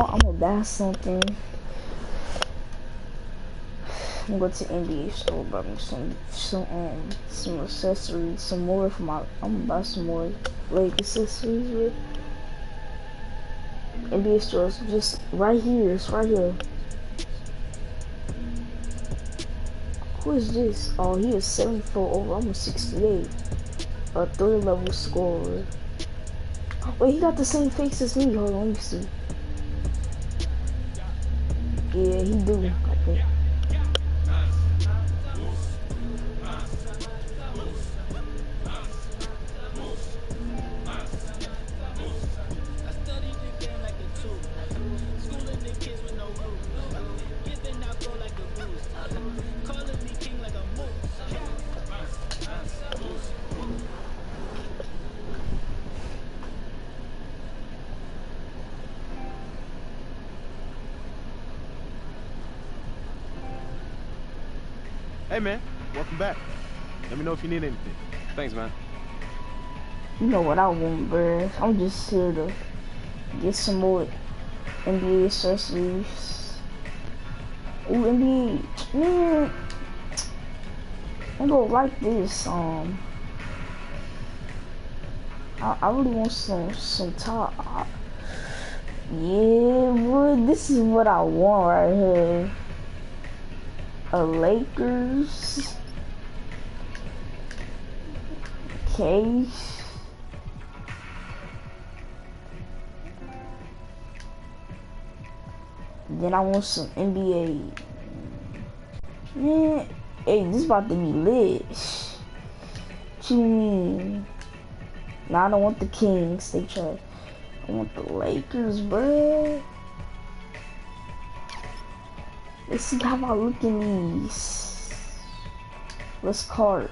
I'm gonna buy something. I'm gonna go to the NBA store, buy me some accessories, some more for my. I'm gonna buy some more leg accessories with NBA stores. Just right here. It's right here. Who is this? Oh, he is 74 over. I'm a 68. A third level scorer. Wait, he got the same face as me. Hold on, let me see. Yeah, he do. I think. Hey man, welcome back. Let me know if you need anything. Thanks, man. You know what I want, bruh. I'm just here to get some more NBA accessories. Ooh, NBA, man. I go like this. I really want some top. Yeah, boy, this is what I want right here. A Lakers case. Then I want some NBA. Man, hey, this about to be lit. What you mean? Nah, I don't want the Kings. They try. I want the Lakers, bruh. Let's see how I look in these. Let's card.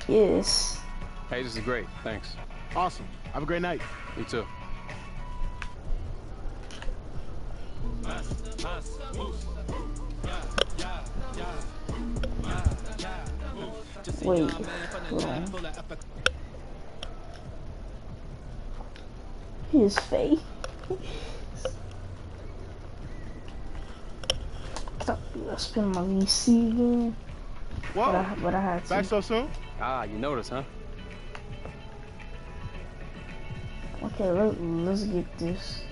Yes. Hey, this is great. Thanks. Awesome. Have a great night. You too. Wait, hold on. His face. I spend my VC again. Whoa. But I had to. Back so soon? Ah, you noticed, huh? Okay, let's get this.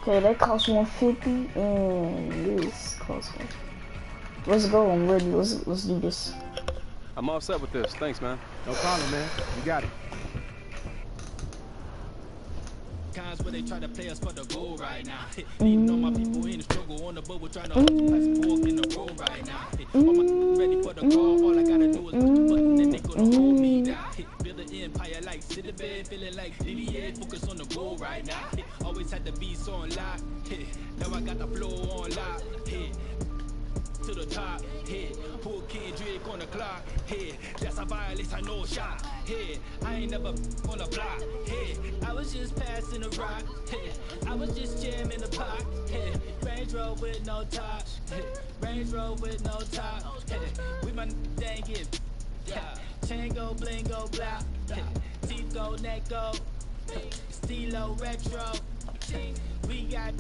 Okay, that costs 150 and this costs 150. Let's go, I'm ready. Let's do this. I'm all set with this. Thanks, man. No problem, man. You got it. Times where they try to play us for the goal right now. Leaning on my people in the struggle on the boat, we're trying to pass fork in the road right now. All my ready for the call, all I gotta do is push the button and they gonna hold me down. Build an empire like City Bed, feeling like Didier, focus on the goal right now. Always had the beats on lock, now I got the flow on lock. To the top, pull Kendrick on the clock, that's a violence, I know shot, I ain't never on the block, I was just passing the rock, I was just jamming the pot, Range Rover with no top, Range Rover with no top, with my dang it, chain go bling go black, teeth go neck go, stilo retro, we got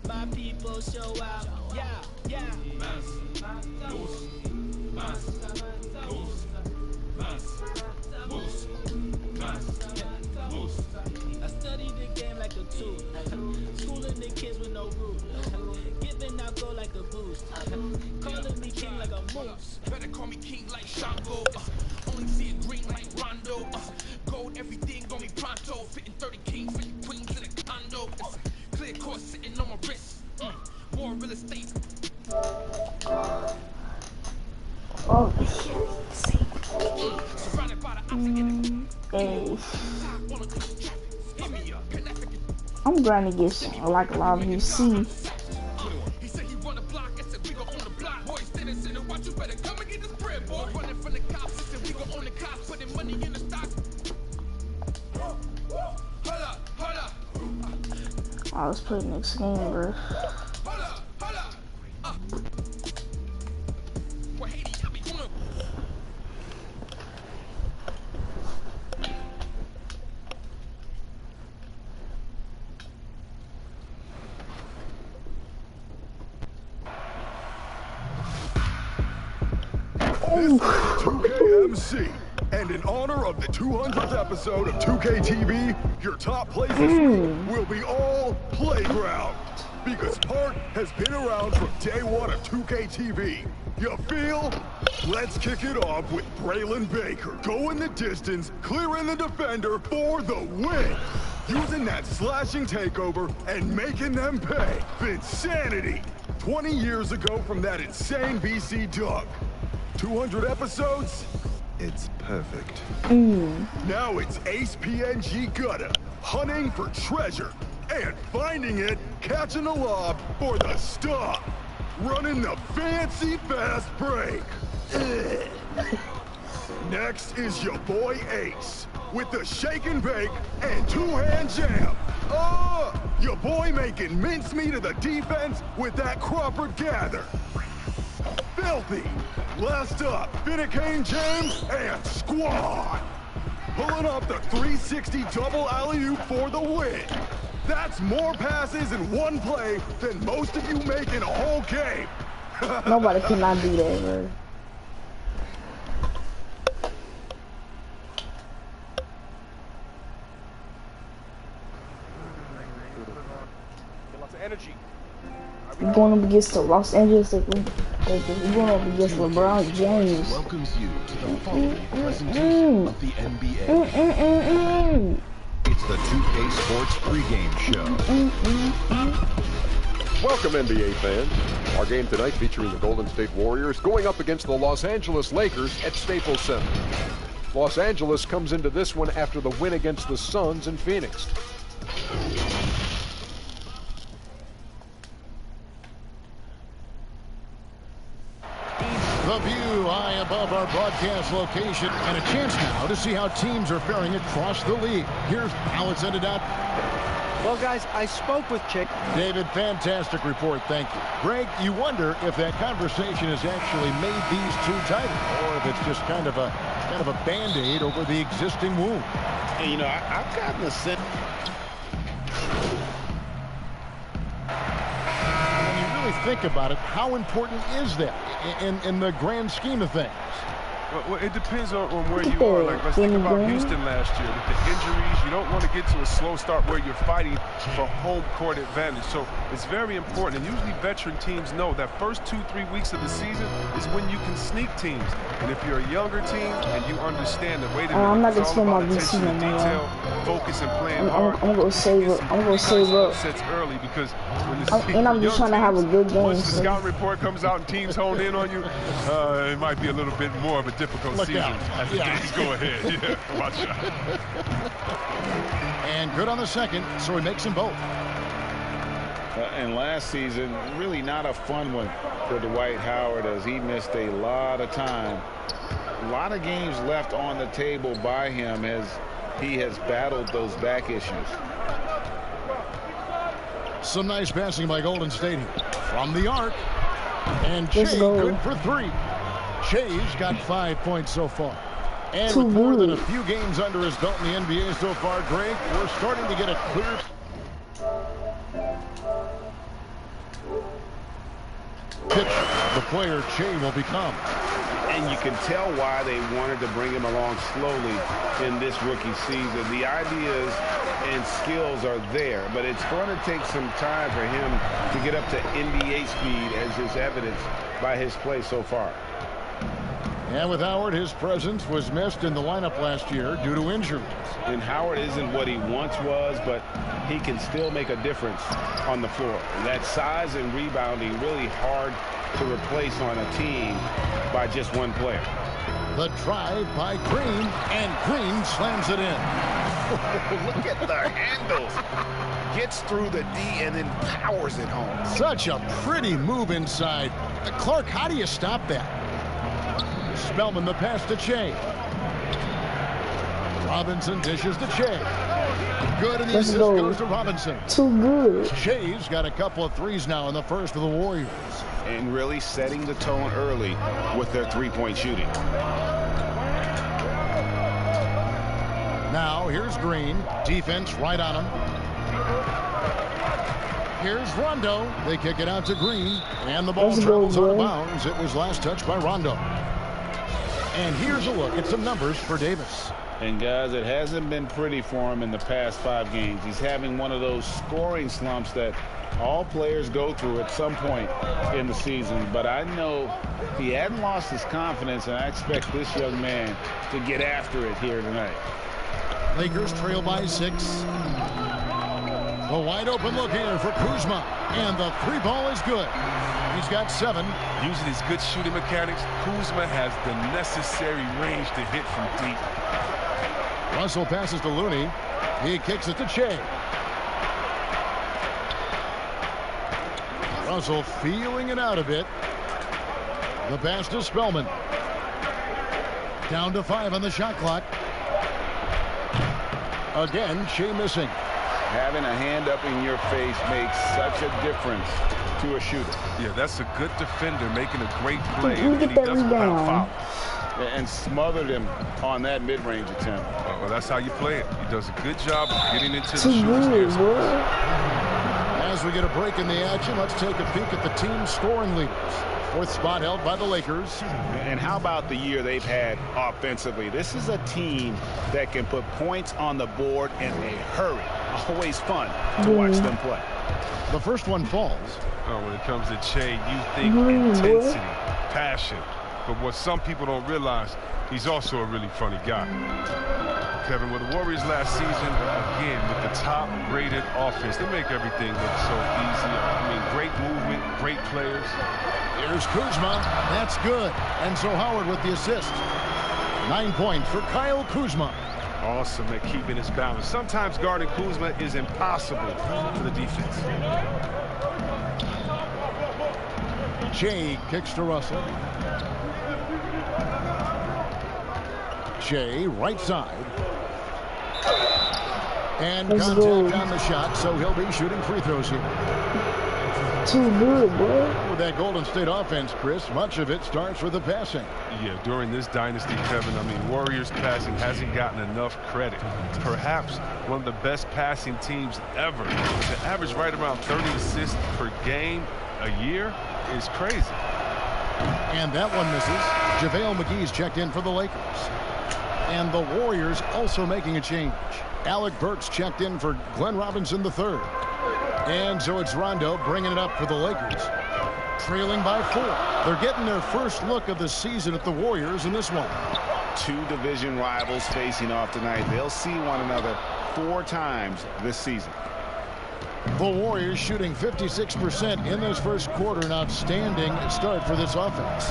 my people show out, yeah. I studied the game like a tool, schooling the kids with no rules, giving out go like a boost, calling me king like a moose. Better call me king like Shango, only see it green like Rondo, gold everything on me pronto, fitting 30 kings, 50 queens in a condo, clear course sitting on my wrist, more real estate. Oh, Surrounded by the African. hey. I'm trying to get some, like a lot of VC. He said he run the block, I said we go on the block. Boy, standing center, watch you better come and get this bread, boy. Running from the cops, I said we go on the cops, putting money in the stock. Hold up. I was playing next game, bro. Hold up. This is 2KMC, and in honor of the 200th episode of 2K TV, your top place this week will be all Playground. Because Park has been around from day one of 2K TV. You feel? Let's kick it off with Braylon Baker. Going the distance, clearing the defender for the win. Using that slashing takeover and making them pay. Insanity. 20 years ago from that insane VC dunk. 200 episodes? It's perfect. Now it's Ace PNG Gutta, hunting for treasure. And finding it, catching a lob for the stop. Running the fancy fast break. Next is your boy Ace. With the shake and bake and two-hand jam. Your boy making mincemeat of the defense with that Crawford gather. Filthy. Last up, Finnecane James and Squad. Pulling off the 360 double alley-oop for the win. That's more passes in one play than most of you make in a whole game. Nobody cannot do that, bro. Lots of energy. We're going up against the Los Angeles Lakers. We're going up against LeBron James. Welcomes you to the following presentation of the NBA. It's the 2K Sports pregame show. Welcome, NBA fans. Our game tonight featuring the Golden State Warriors going up against the Los Angeles Lakers at Staples Center. Los Angeles comes into this one after the win against the Suns in Phoenix. The view high above our broadcast location, and a chance now to see how teams are faring across the league. Here's how it's ended up. Well, guys, I spoke with Chick. David, fantastic report. Thank you. Greg, you wonder if that conversation has actually made these two tighter, or if it's just kind of a Band-Aid over the existing wound. And, you know, I've gotten the sense. When you really think about it, how important is that in the grand scheme of things? Well, it depends on where you are. Like, let's think about Houston last year. With the injuries, you don't want to get to a slow start where you're fighting for home court advantage. So it's very important. And usually veteran teams know that first 2-3 weeks of the season is when you can sneak teams. And if you're a younger team and you understand the way that I'm not it's all gonna about spend my attention to VC detail, focus and playing hard. I'm gonna save up. I'm gonna save up. Sets early because when And I'm just trying to have a good game. once the scouting report comes out and teams hone in on you, it might be a little bit more of a difficult Look season. out. As the Yeah. games go ahead. Yeah, watch out. And good on the second, so he makes them both. And last season, really not a fun one for Dwight Howard, as he missed a lot of time. A lot of games left on the table by him as he has battled those back issues. Some nice passing by Golden State from the arc. And Let's Shea go. good for three. Shea's got 5 points so far. And Too with more than good. a few games under his belt in the NBA so far, Greg, we're starting to get a clear picture of the player Shea will become. And you can tell why they wanted to bring him along slowly in this rookie season. The ideas and skills are there, but it's going to take some time for him to get up to NBA speed, as is evidenced by his play so far. And with Howard, his presence was missed in the lineup last year due to injuries. And Howard isn't what he once was, but he can still make a difference on the floor. That size and rebounding really hard to replace on a team by just one player. The drive by Green, and Green slams it in. Look at the handles. Gets through the D and then powers it home. Such a pretty move inside. Clark, how do you stop that? Spellman the pass to Che. Robinson dishes to Che. Good, and the assist goes to Robinson. Too good. Che's got a couple of threes now in the first of the Warriors. And really setting the tone early with their three-point shooting. Now, here's Green. Defense right on him. Here's Rondo. They kick it out to Green. And the ball travels out of bounds. It was last touched by Rondo. And here's a look at some numbers for Davis. And guys, it hasn't been pretty for him in the past 5 games. He's having one of those scoring slumps that all players go through at some point in the season. But I know he hadn't lost his confidence, and I expect this young man to get after it here tonight. Lakers trail by 6. The wide open look here for Kuzma. And the 3-ball is good. He's got 7. Using his good shooting mechanics, Kuzma has the necessary range to hit from deep. Russell passes to Looney. He kicks it to Che. Russell feeling it out a bit. The pass to Spellman. Down to 5 on the shot clock. Again, Che missing. Having a hand up in your face makes such a difference to a shooter. Yeah, that's a good defender making a great play. You And get he that doesn't have rebound. foul. And smothered him on that mid-range attempt. Well, that's how you play it. He does a good job of getting into the Too shooter's good, ears. boy. As we get a break in the action, let's take a peek at the team scoring leaders. 4th spot held by the Lakers. And how about the year they've had offensively? This is a team that can put points on the board in a hurry. Always fun to watch them play. The first one falls. Oh, when it comes to Che, you think Boy. intensity, passion. But what some people don't realize, he's also a really funny guy. Kevin, with the Warriors last season, again, with the top-rated offense, they make everything look so easy. I mean, great movement, great players. Here's Kuzma. That's good. And so Howard with the assist. 9 points for Kyle Kuzma. Awesome at keeping his balance. Sometimes guarding Kuzma is impossible for the defense. Che kicks to Russell. Che, right side. And contact on the shot, so he'll be shooting free throws here. Too good, boy. With that Golden State offense, Chris, much of it starts with the passing. Yeah, during this dynasty, Kevin, I mean, Warriors passing hasn't gotten enough credit. Perhaps one of the best passing teams ever. To average right around 30 assists per game a year is crazy. And that one misses. JaVale McGee's checked in for the Lakers. And the Warriors also making a change. Alec Burks checked in for Glenn Robinson III. And so it's Rondo bringing it up for the Lakers. Trailing by 4. They're getting their first look of the season at the Warriors in this one. 2 division rivals facing off tonight. They'll see one another 4 times this season. The Warriors shooting 56% in this first quarter. An outstanding start for this offense.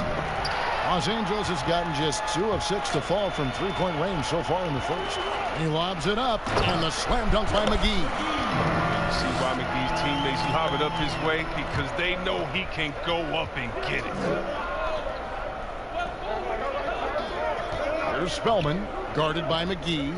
Los Angeles has gotten just 2 of 6 to fall from 3-point range so far in the first. He lobs it up, and the slam dunk by McGee. You see why McGee's teammates lob it up his way? Because they know he can go up and get it. Here's Spellman, guarded by McGee.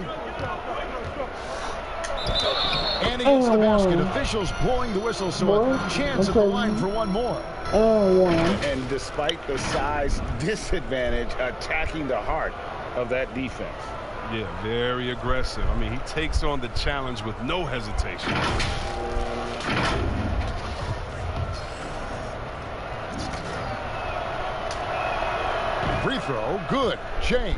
And he gets the basket. Officials blowing the whistle, so a chance at the line for one more. And despite the size disadvantage, attacking the heart of that defense. Yeah, very aggressive. I mean, he takes on the challenge with no hesitation. Free throw, good. Che.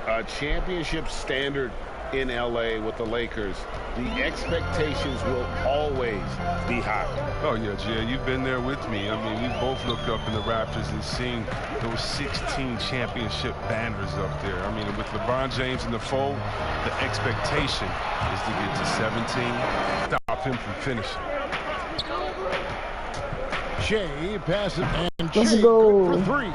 A championship standard in LA with the Lakers. The expectations will always be high. Oh, yeah, Jay, you've been there with me. I mean, we both looked up in the Raptors and seen those 16 championship banners up there. I mean, with LeBron James in the fold, the expectation is to get to 17, stop him from finishing. Che passes, and Let's Che go. for 3.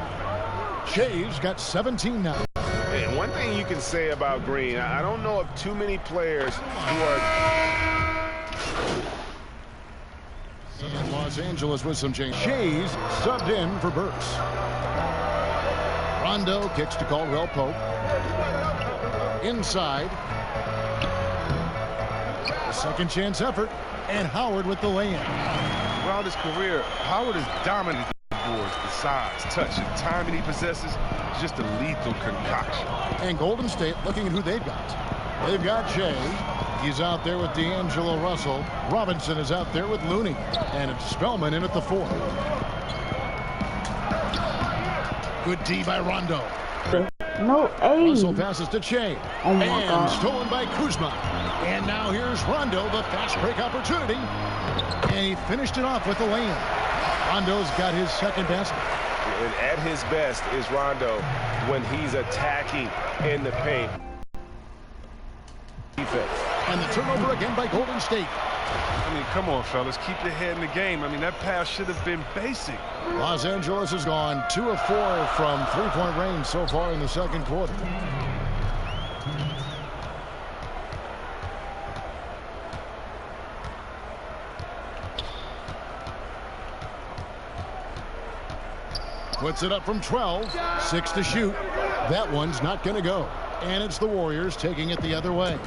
Che's got 17 now. And one thing you can say about Green, I don't know of too many players who are... In Los Angeles with some change. Che's subbed in for Burks. Rondo kicks to Caldwell Pope. Inside. A second chance effort. And Howard with the lay-in. Throughout his career, Howard has dominated the boards, the size, touch, and timing he possesses is just a lethal concoction. And Golden State looking at who they've got. They've got Che. He's out there with D'Angelo Russell. Robinson is out there with Looney. And it's Spellman in at the 4. Good D by Rondo. No, hey. Russell passes to Che. Oh my and God. stolen by Kuzma. And now here's Rondo, the fast break opportunity. And he finished it off with the lane. Rondo's got his second basket. And at his best is Rondo when he's attacking in the paint. Defense. And the turnover again by Golden State. I mean, come on, fellas. Keep your head in the game. I mean, that pass should have been basic. Los Angeles has gone 2 of 4 from three-point range so far in the second quarter. Puts it up from 12. 6 to shoot. That one's not going to go. And it's the Warriors taking it the other way.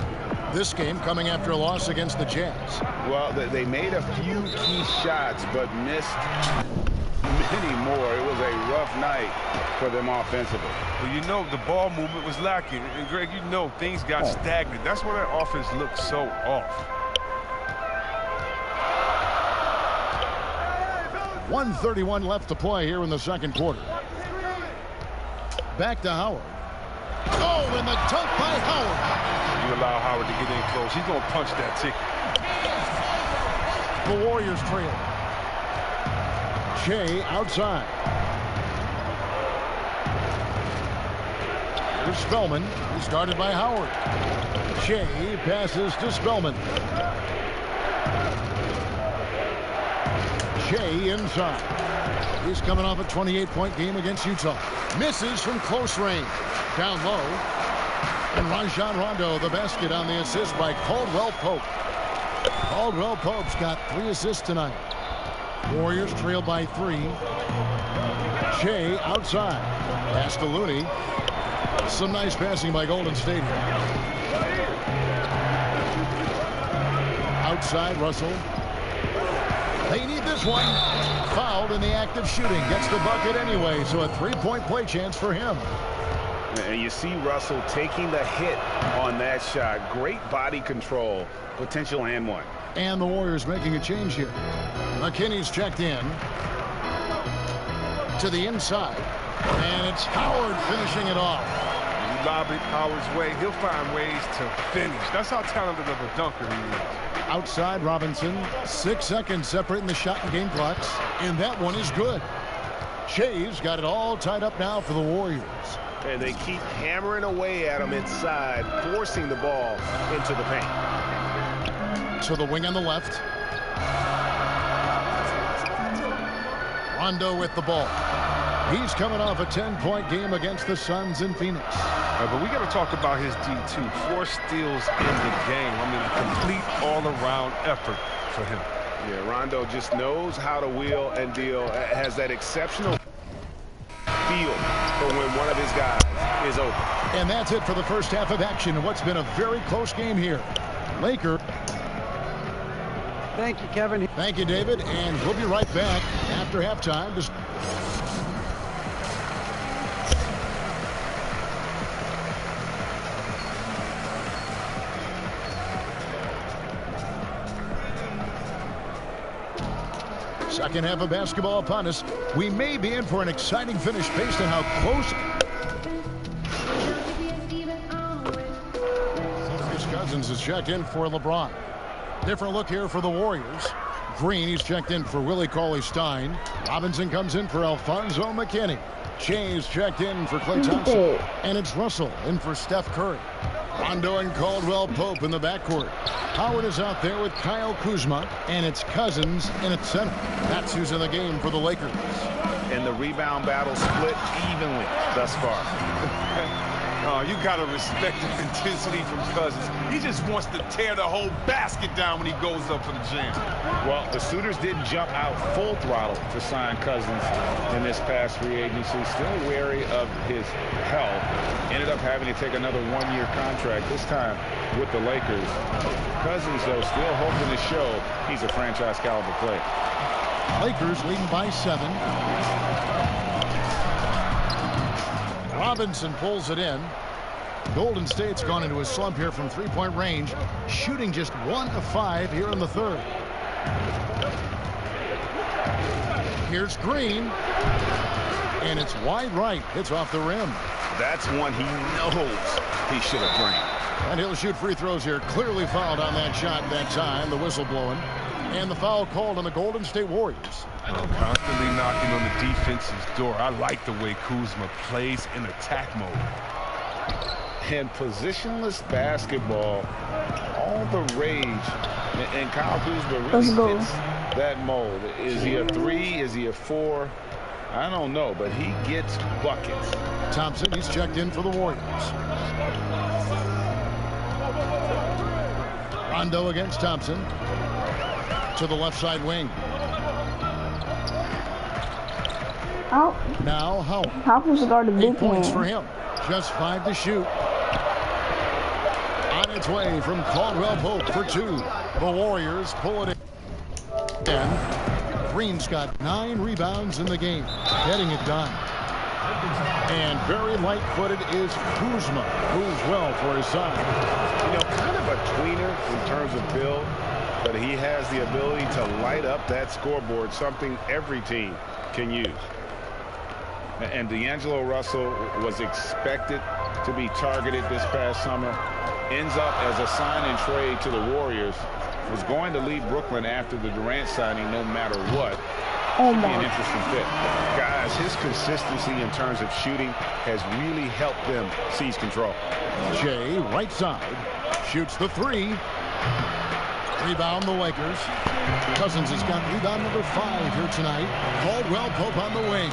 This game coming after a loss against the Jazz. Well, they made a few key shots, but missed many more. It was a rough night for them offensively. Well, you know, the ball movement was lacking. And, Greg, you know, things got stagnant. That's why that offense looked so off. 1:31 left to play here in the second quarter. Back to Howard. Oh, and the dunk by Howard. You allow Howard to get in close, he's going to punch that ticket. The Warriors trail. Shea outside. Here's Spellman. He's guarded by Howard. Shea passes to Spellman. Shea inside. He's coming off a 28-point game against Utah. Misses from close range. Down low. And Rajon Rondo, the basket on the assist by Caldwell Pope. Caldwell Pope's got 3 assists tonight. Warriors trail by 3. Shea outside. Pass to Looney. Some nice passing by Golden State. Outside, Russell. They need this one. Fouled in the act of shooting. Gets the bucket anyway, so a 3-point play chance for him. And you see Russell taking the hit on that shot. Great body control. Potential and one. And the Warriors making a change here. McKinney's checked in. To the inside. And it's Howard finishing it off. You lob it Howard's way, he'll find ways to finish. That's how talented of a dunker he is. Outside Robinson. 6 seconds separating the shot and game clocks. And that one is good. Shea's got it all tied up now for the Warriors. And they keep hammering away at him inside, forcing the ball into the paint. To the wing on the left. Rondo with the ball. He's coming off a 10-point game against the Suns in Phoenix. But we got to talk about his D2. 4 steals in the game. I mean, a complete all-around effort for him. Yeah, Rondo just knows how to wheel and deal. Has that exceptional feel for when one of his guys is open. And that's it for the first half of action in what's been a very close game here. Laker. Thank you, Kevin. Thank you, David. And we'll be right back after halftime. Second half of basketball upon us. We may be in for an exciting finish based on how close. Cousins is checked in for LeBron. Different look here for the Warriors. Green, he's checked in for Willie Cauley-Stein. Robinson comes in for Alfonso McKinney. Shea's checked in for Klay Thompson. And it's Russell in for Steph Curry. Rondo and Caldwell Pope in the backcourt. Howard is out there with Kyle Kuzma. And it's Cousins in at center. That's who's in the game for the Lakers. And the rebound battle split evenly thus far. Oh, you got to respect the intensity from Cousins. He just wants to tear the whole basket down when he goes up for the jam. Well, the suitors didn't jump out full throttle to sign Cousins in this past free agency. Still wary of his health. Ended up having to take another one-year contract, this time with the Lakers. Cousins, though, still hoping to show he's a franchise-caliber player. Lakers leading by 7. Robinson pulls it in. Golden State's gone into a slump here from three-point range, shooting just 1 of 5 here in the third. Here's Green. And it's wide right. Hits off the rim. That's one he knows he should have drained. And he'll shoot free throws here. Clearly fouled on that shot that time. The whistle blowing. And the foul called on the Golden State Warriors. Constantly knocking on the defense's door. I like the way Kuzma plays in attack mode. And positionless basketball, all the rage. And Kyle Kuzma really fits that mold. Is he a 3? Is he a 4? I don't know, but he gets buckets. Thompson, he's checked in for the Warriors. Rondo against Thompson. To the left side wing. Oh. Now Howell. Howell's guarded the 8 points for him. Just 5 to shoot. On its way from Caldwell Pope for 2. The Warriors pull it in. Green's got 9 rebounds in the game. Getting it done. And very light-footed is Kuzma. Moves well for his side. You know, kind of a tweener in terms of build, but he has the ability to light up that scoreboard, something every team can use. And D'Angelo Russell was expected to be targeted this past summer. Ends up as a sign and trade to the Warriors. Was going to leave Brooklyn after the Durant signing no matter what. Oh Should be my. an interesting fit. Guys, his consistency in terms of shooting has really helped them seize control. Jay, right side, shoots the 3. Rebound the Lakers. Cousins has got rebound number 5 here tonight. Caldwell Pope on the wing.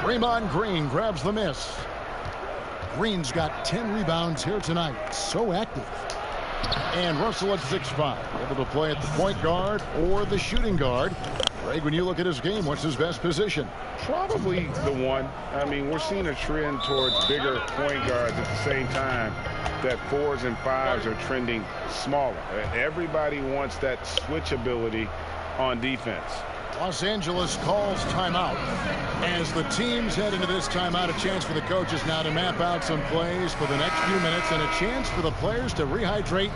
Draymond Green grabs the miss. Green's got 10 rebounds here tonight. So active. And Russell at 6'5", able to play at the point guard or the shooting guard. Greg, when you look at his game, what's his best position? Probably the 1. I mean, we're seeing a trend towards bigger point guards at the same time that 4s and 5s are trending smaller. Everybody wants that switch ability on defense. Los Angeles calls timeout. As the teams head into this timeout, a chance for the coaches now to map out some plays for the next few minutes and a chance for the players to rehydrate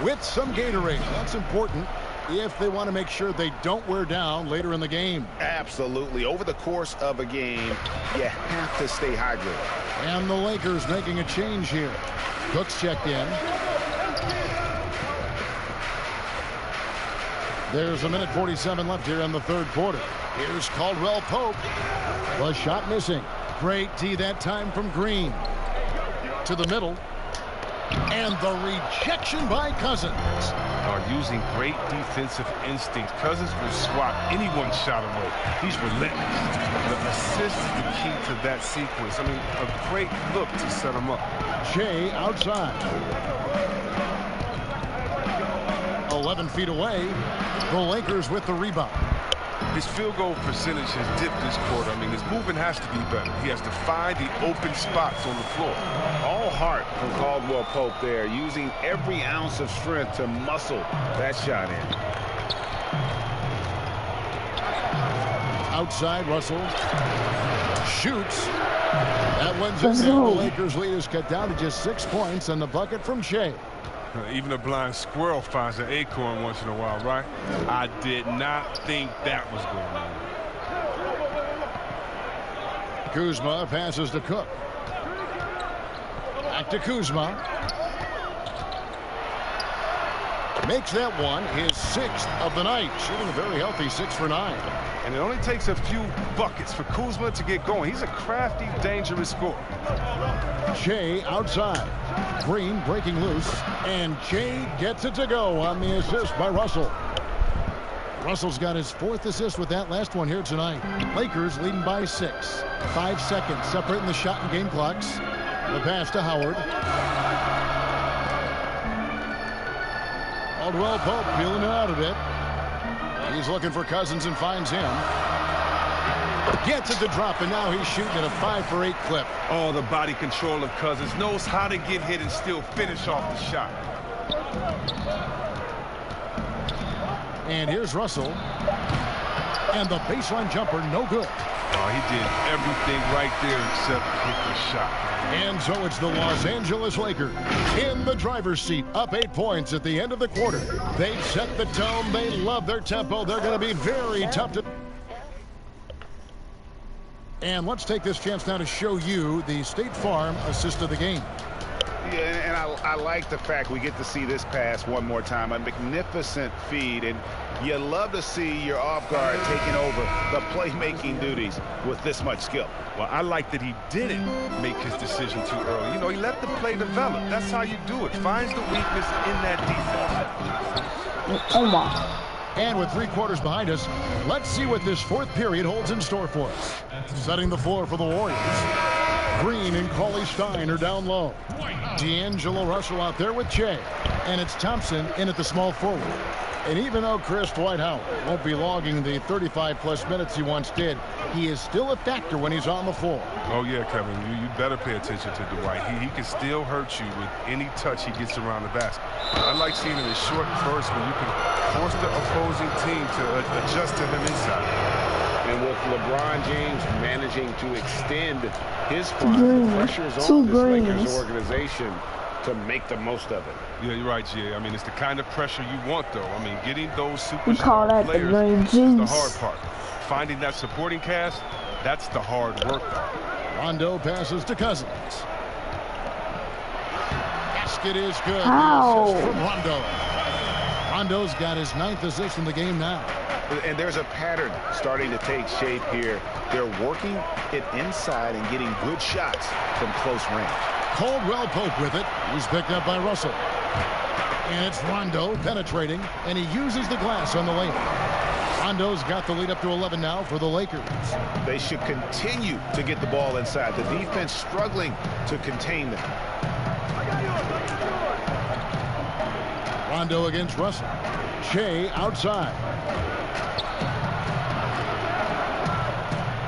with some Gatorade. That's important if they want to make sure they don't wear down later in the game. Absolutely. Over the course of a game, you have to stay hydrated. And the Lakers making a change here. Cook's checked in. There's 1:47 left here in the third quarter. Here's Caldwell Pope. The shot missing. Great D that time from Green. To the middle. And the rejection by Cousins. Are using great defensive instinct. Cousins will swat anyone's shot away. He's relentless. The assist is the key to that sequence. I mean, a great look to set him up. Jay outside. 11 feet away. The Lakers with the rebound. His field goal percentage has dipped this quarter. I mean, his movement has to be better. He has to find the open spots on the floor. All heart from Caldwell Pope there, using every ounce of strength to muscle that shot in. Outside, Russell shoots. That one's in there. The Lakers lead is cut down to just 6 points, and the bucket from Shea. Even a blind squirrel finds an acorn once in a while, right? I did not think that was going on. Kuzma passes to Cook. Back to Kuzma. Makes that one his 6th of the night. Shooting a very healthy 6 for 9. And it only takes a few buckets for Kuzma to get going. He's a crafty, dangerous scorer. Jay outside. Green breaking loose. And Jay gets it to go on the assist by Russell. Russell's got his 4th assist with that last one here tonight. Lakers leading by 6. 5 seconds separating the shot and game clocks. The pass to Howard. Caldwell Pope peeling it out a bit. He's looking for Cousins and finds him. Gets it to drop, and now he's shooting at a 5 for 8 clip. Oh, the body control of Cousins. Knows how to get hit and still finish off the shot. And here's Russell. And the baseline jumper, no good. Oh, he did everything right there except hit the shot. And so it's the Los Angeles Lakers in the driver's seat, up 8 points at the end of the quarter. They've set the tone. They love their tempo. They're going to be very tough to... And let's take this chance now to show you the State Farm assist of the game. Yeah, and I like the fact we get to see this pass one more time. A magnificent feed, and you love to see your off guard taking over the playmaking duties with this much skill. Well, I like that he didn't make his decision too early. You know, he let the play develop. That's how you do it. Finds the weakness in that defense. Oh my. And with 3 quarters behind us, let's see what this 4th period holds in store for us. Setting the floor for the Warriors. Green and Cauley Stein are down low. D'Angelo Russell out there with Che. And it's Thompson in at the small forward. And even though Chris Dwight-Howard won't be logging the 35-plus minutes he once did, he is still a factor when he's on the floor. Oh, yeah, Kevin, you better pay attention to Dwight. He can still hurt you with any touch he gets around the basket. I like seeing him in short bursts when you can force the opposing team to adjust to him inside. And with LeBron James managing to extend his prime, the pressure is on this Lakers organization to make the most of it. Yeah, you're right, Jay. I mean, it's the kind of pressure you want, though. I mean, getting those We call superstar that players the green is the juice. hard part. Finding that supporting cast, that's the hard work, though. Rondo passes to Cousins. Basket is good. How? The assist from Rondo. Rondo's got his 9th assist in the game now. And there's a pattern starting to take shape here. They're working it inside and getting good shots from close range. Caldwell Pope with it. He's picked up by Russell. And it's Rondo penetrating, and he uses the glass on the layup. Rondo's got the lead up to 11 now for the Lakers. They should continue to get the ball inside. The defense struggling to contain them. Rondo against Russell. Che outside.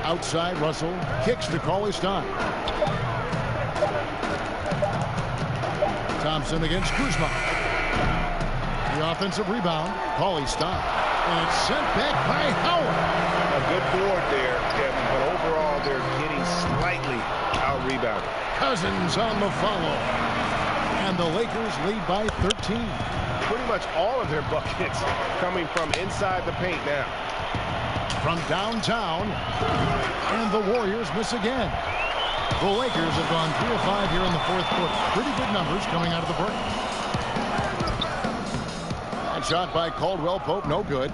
Outside, Russell kicks to Cauley Stein. Thompson against Kuzma. The offensive rebound, Cauley Stein. And it's sent back by Howard. A good board there, Kevin, but overall they're getting slightly out-rebounded. Cousins on the follow. And the Lakers lead by 13. Pretty much all of their buckets coming from inside the paint now. From downtown, and the Warriors miss again. The Lakers have gone 3 of 5 here in the 4th quarter. Pretty good numbers coming out of the break. That shot by Caldwell Pope, no good.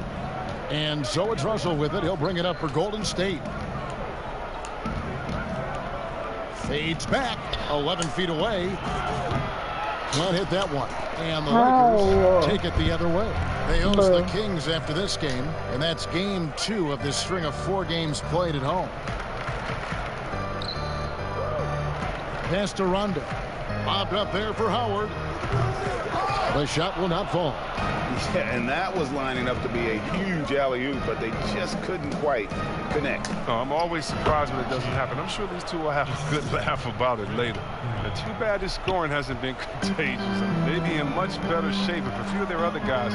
And so it's Russell with it. He'll bring it up for Golden State. Fades back, 11 feet away. Can't hit that one. And the Lakers take it the other way. They host the Kings after this game, and that's game 2 of this string of 4 games played at home. Pass to Rondo. Bobbed up there for Howard. The shot will not fall. Yeah, and that was lining up to be a huge alley-oop, but they just couldn't quite connect. Oh, I'm always surprised when it doesn't happen. I'm sure these two will have a good laugh about it later. But too bad this scoring hasn't been contagious. They'd be in much better shape if a few of their other guys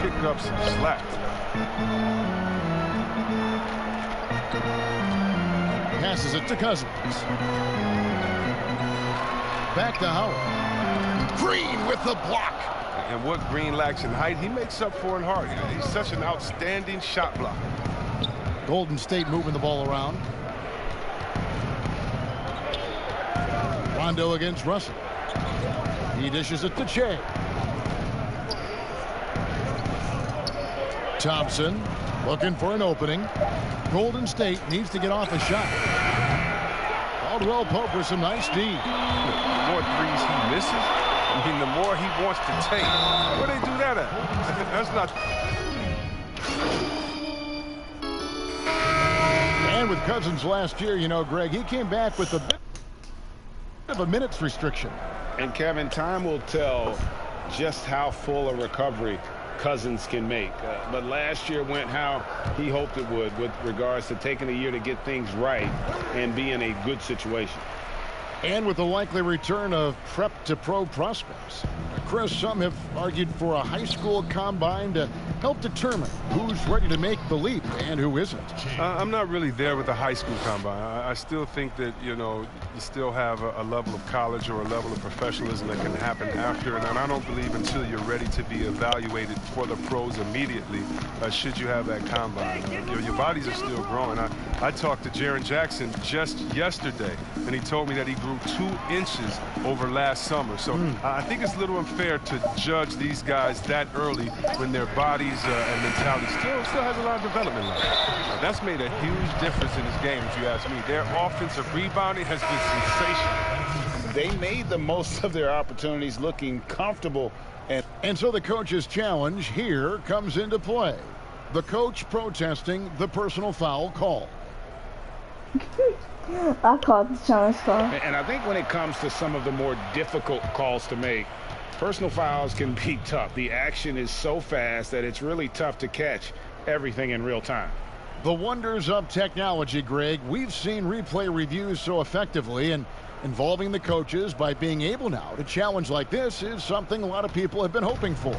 pick up some slack. Passes it to Cousins. Back to Howard. Green with the block. And what Green lacks in height, he makes up for in heart. He's such an outstanding shot blocker. Golden State moving the ball around. Rondo against Russell. He dishes it to Che. Thompson looking for an opening. Golden State needs to get off a shot. Caldwell Pope with some nice D. The more threes he misses, I mean, the more he wants to take. Where they do that at? That's not. And with Cousins last year, you know, Greg, he came back with a bit of a minutes restriction. And Kevin, time will tell just how full a recovery Cousins can make. But last year went how he hoped it would with regards to taking a year to get things right and be in a good situation. And with the likely return of prep to pro prospects, Chris, some have argued for a high school combine to help determine who's ready to make the leap and who isn't. I'm not really there with the high school combine. I still think that, you know, you still have a level of college or a level of professionalism that can happen after. And I don't believe until you're ready to be evaluated for the pros immediately, should you have that combine. Your bodies are still growing. I talked to Jaren Jackson just yesterday, and he told me that he grew 2 inches over last summer. So I think it's a little unfair to judge these guys that early when their bodies and mentality still has a lot of development left. That's made a huge difference in this game, if you ask me. Their offensive rebounding has been sensational. They made the most of their opportunities, looking comfortable. And so the coach's challenge here comes into play. The coach protesting the personal foul call. I called the challenge call. And I think when it comes to some of the more difficult calls to make, personal fouls can be tough. The action is so fast that it's really tough to catch everything in real time. The wonders of technology, Greg. We've seen replay reviews so effectively, and involving the coaches by being able now to challenge like this is something a lot of people have been hoping for.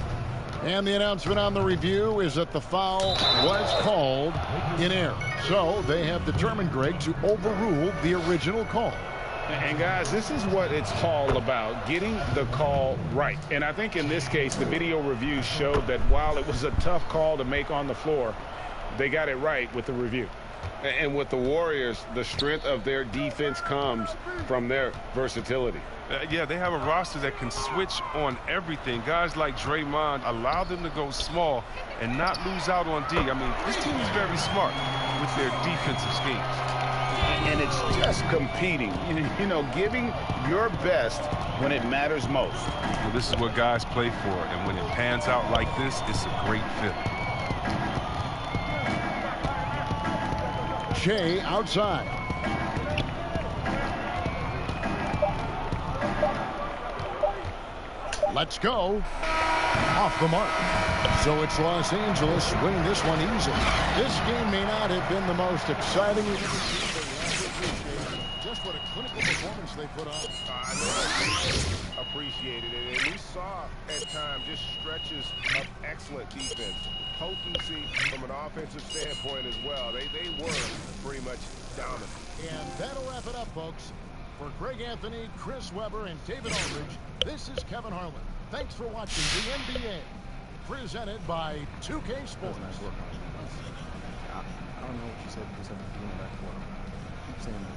And the announcement on the review is that the foul was called in error. So they have determined, Greg, to overrule the original call. And guys, this is what it's all about, getting the call right. And I think in this case, the video review showed that while it was a tough call to make on the floor, they got it right with the review. And with the Warriors, the strength of their defense comes from their versatility. Yeah, they have a roster that can switch on everything. Guys like Draymond allow them to go small and not lose out on D. I mean, this team is very smart with their defensive schemes. And it's just competing, you know, giving your best when it matters most. Well, this is what guys play for, and when it pans out like this, it's a great feeling. Shea outside. Let's go. Off the mark. So it's Los Angeles winning this one easy. This game may not have been the most exciting. Just what a clinical performance they put on. I know. Appreciated it. And we saw at times just stretches of excellent defense. Potency from an offensive standpoint as well. They were pretty much dominant. And that'll wrap it up, folks. For Greg Anthony, Chris Webber, and David Aldridge, this is Kevin Harlan. Thanks for watching the NBA, presented by 2K Sports. I don't know what you said because I'm doing that for him. I'm saying that.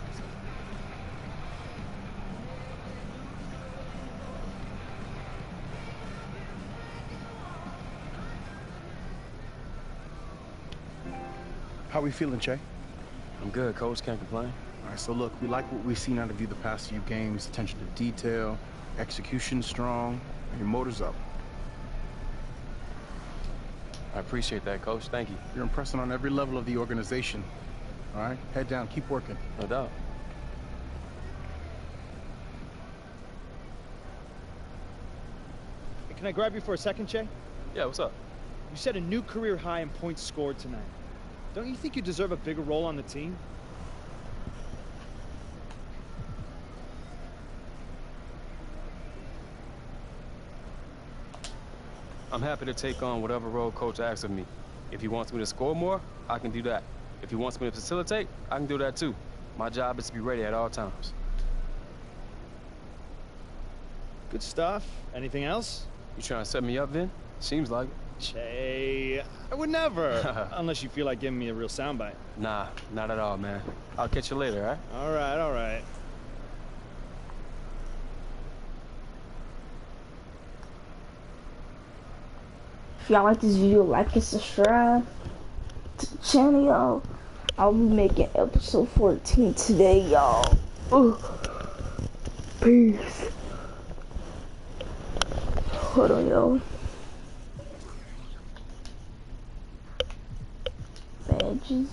How we feeling, Che? I'm good, Coach. Can't complain. All right, so look, we like what we've seen out of you the past few games. Attention to detail, execution strong, and your motor's up. I appreciate that, Coach. Thank you. You're impressing on every level of the organization. All right, head down, keep working. No doubt. Hey, can I grab you for a second, Che? Yeah, what's up? You set a new career high in points scored tonight. Don't you think you deserve a bigger role on the team? I'm happy to take on whatever role Coach asks of me. If he wants me to score more, I can do that. If he wants me to facilitate, I can do that too. My job is to be ready at all times. Good stuff. Anything else? You trying to set me up, Vin? Seems like it. Che, I would never. Unless you feel like giving me a real soundbite. Nah, not at all, man. I'll catch you later, all right? All right, all right. If y'all like this video, like and subscribe to the channel, y'all. I'll be making episode 14 today, y'all. Peace. Hold on, y'all. Badges.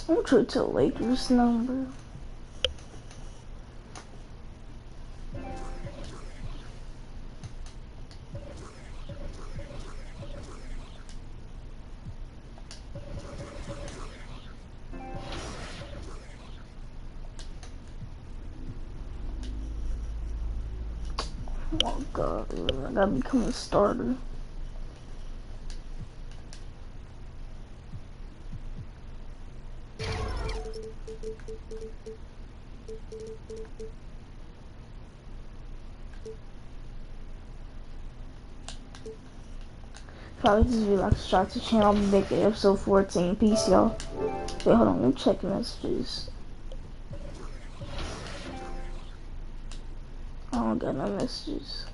I'm trade to Lakers number. Oh god, I gotta become a starter. Probably just relax, try to channel. I'll be back at episode 14. Peace, y'all. Wait, hold on, let me check messages. I don't got no messages.